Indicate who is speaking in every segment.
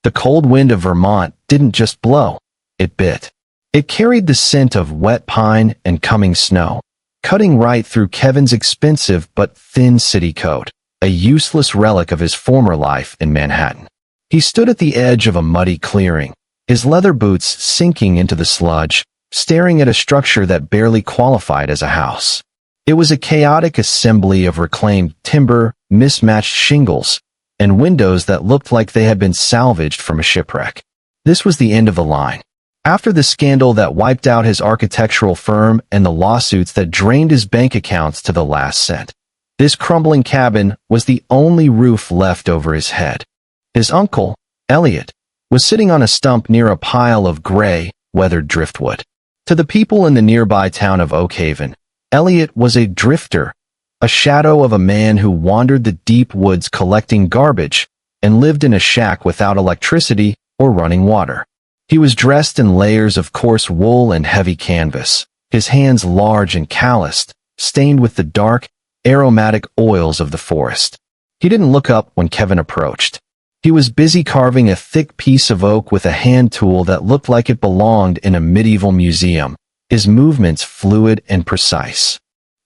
Speaker 1: The cold wind of Vermont didn't just blow, it bit. It carried the scent of wet pine and coming snow, cutting right through Kevin's expensive but thin city coat, a useless relic of his former life in Manhattan. He stood at the edge of a muddy clearing, his leather boots sinking into the sludge, staring at a structure that barely qualified as a house. It was a chaotic assembly of reclaimed timber, mismatched shingles, and windows that looked like they had been salvaged from a shipwreck. This was the end of the line. After the scandal that wiped out his architectural firm and the lawsuits that drained his bank accounts to the last cent, this crumbling cabin was the only roof left over his head. His uncle, Elliot, was sitting on a stump near a pile of gray, weathered driftwood. To the people in the nearby town of Oak Haven, Elliot was a drifter, a shadow of a man who wandered the deep woods collecting garbage and lived in a shack without electricity or running water. He was dressed in layers of coarse wool and heavy canvas, his hands large and calloused, stained with the dark, aromatic oils of the forest. He didn't look up when Kevin approached. He was busy carving a thick piece of oak with a hand tool that looked like it belonged in a medieval museum, his movements fluid and precise.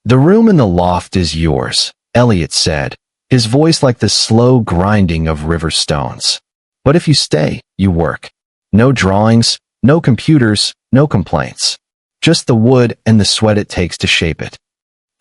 Speaker 1: "The room in the loft is yours," Elliot said, his voice like the slow grinding of river stones. "But if you stay, you work. No drawings, no computers, no complaints. Just the wood and the sweat it takes to shape it."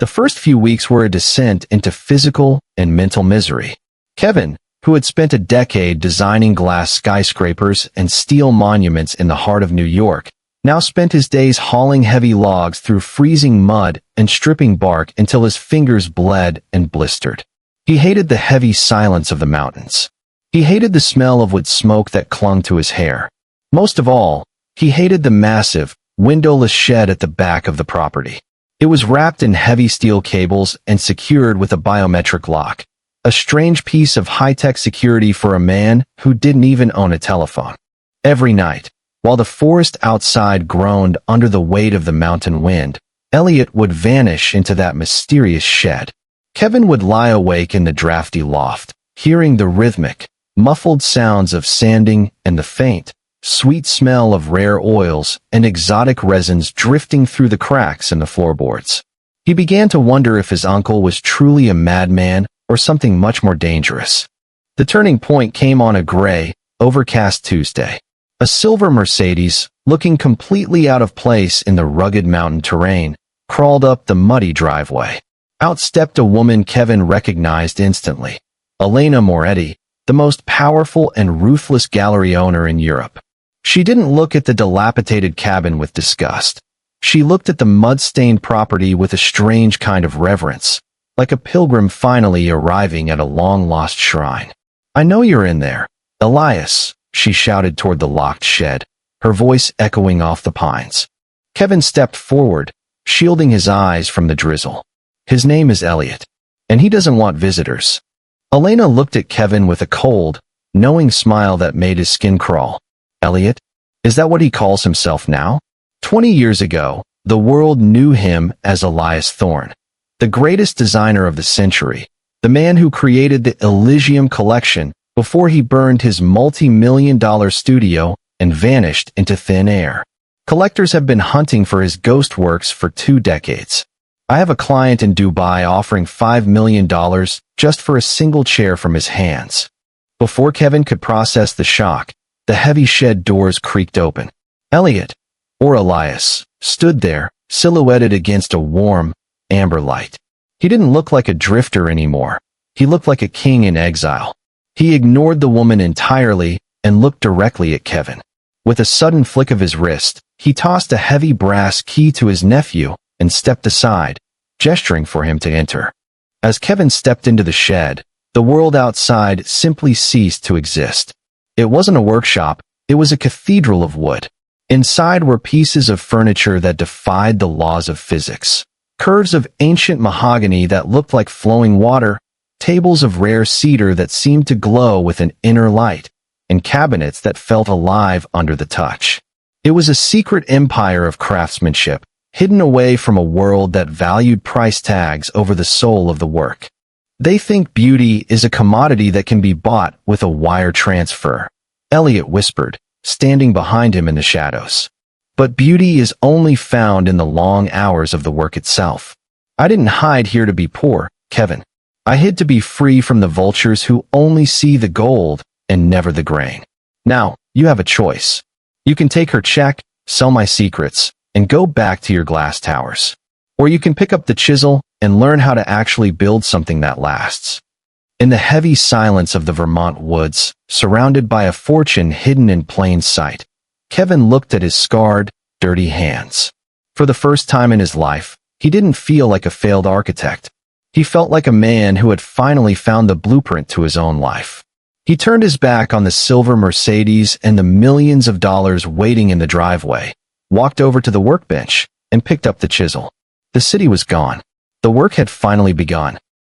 Speaker 1: The first few weeks were a descent into physical and mental misery. Kevin, who had spent a decade designing glass skyscrapers and steel monuments in the heart of New York, now spent his days hauling heavy logs through freezing mud and stripping bark until his fingers bled and blistered. He hated the heavy silence of the mountains. He hated the smell of wood smoke that clung to his hair. Most of all, he hated the massive, windowless shed at the back of the property. It was wrapped in heavy steel cables and secured with a biometric lock, a strange piece of high-tech security for a man who didn't even own a telephone. Every night, while the forest outside groaned under the weight of the mountain wind, Elliot would vanish into that mysterious shed. Kevin would lie awake in the drafty loft, hearing the rhythmic, muffled sounds of sanding and the faint, sweet smell of rare oils and exotic resins drifting through the cracks in the floorboards. He began to wonder if his uncle was truly a madman or something much more dangerous. The turning point came on a gray, overcast Tuesday. A silver Mercedes, looking completely out of place in the rugged mountain terrain, crawled up the muddy driveway. Out stepped a woman Kevin recognized instantly. Elena Moretti, the most powerful and ruthless gallery owner in Europe. She didn't look at the dilapidated cabin with disgust. She looked at the mud-stained property with a strange kind of reverence, like a pilgrim finally arriving at a long-lost shrine. "I know you're in there, Elias," she shouted toward the locked shed, her voice echoing off the pines. Kevin stepped forward, shielding his eyes from the drizzle. "His name is Elliot, and he doesn't want visitors." Elena looked at Kevin with a cold, knowing smile that made his skin crawl. "Elliot? Is that what he calls himself now?" 20 years ago, the world knew him as Elias Thorne, the greatest designer of the century, the man who created the Elysium collection before he burned his multi-million-dollar studio and vanished into thin air. Collectors have been hunting for his ghost works for 2 decades. I have a client in Dubai offering $5 million just for a single chair from his hands. Before Kevin could process the shock, the heavy shed doors creaked open. Elliot, or Elias, stood there, silhouetted against a warm, amber light. He didn't look like a drifter anymore. He looked like a king in exile. He ignored the woman entirely and looked directly at Kevin. With a sudden flick of his wrist, he tossed a heavy brass key to his nephew and stepped aside, gesturing for him to enter. As Kevin stepped into the shed, the world outside simply ceased to exist. It wasn't a workshop, it was a cathedral of wood. Inside were pieces of furniture that defied the laws of physics, curves of ancient mahogany that looked like flowing water, tables of rare cedar that seemed to glow with an inner light, and cabinets that felt alive under the touch. It was a secret empire of craftsmanship, hidden away from a world that valued price tags over the soul of the work. They think beauty is a commodity that can be bought with a wire transfer. Elliot whispered, standing behind him in the shadows. But beauty is only found in the long hours of the work itself. I didn't hide here to be poor, Kevin. I hid to be free from the vultures who only see the gold and never the grain. Now, you have a choice. You can take her check, sell my secrets, and go back to your glass towers. Or you can pick up the chisel and learn how to actually build something that lasts. In the heavy silence of the Vermont woods, surrounded by a fortune hidden in plain sight, Kevin looked at his scarred, dirty hands. For the first time in his life, he didn't feel like a failed architect. He felt like a man who had finally found the blueprint to his own life. He turned his back on the silver Mercedes and the millions of dollars waiting in the driveway, walked over to the workbench, and picked up the chisel. The city was gone. The work had finally begun.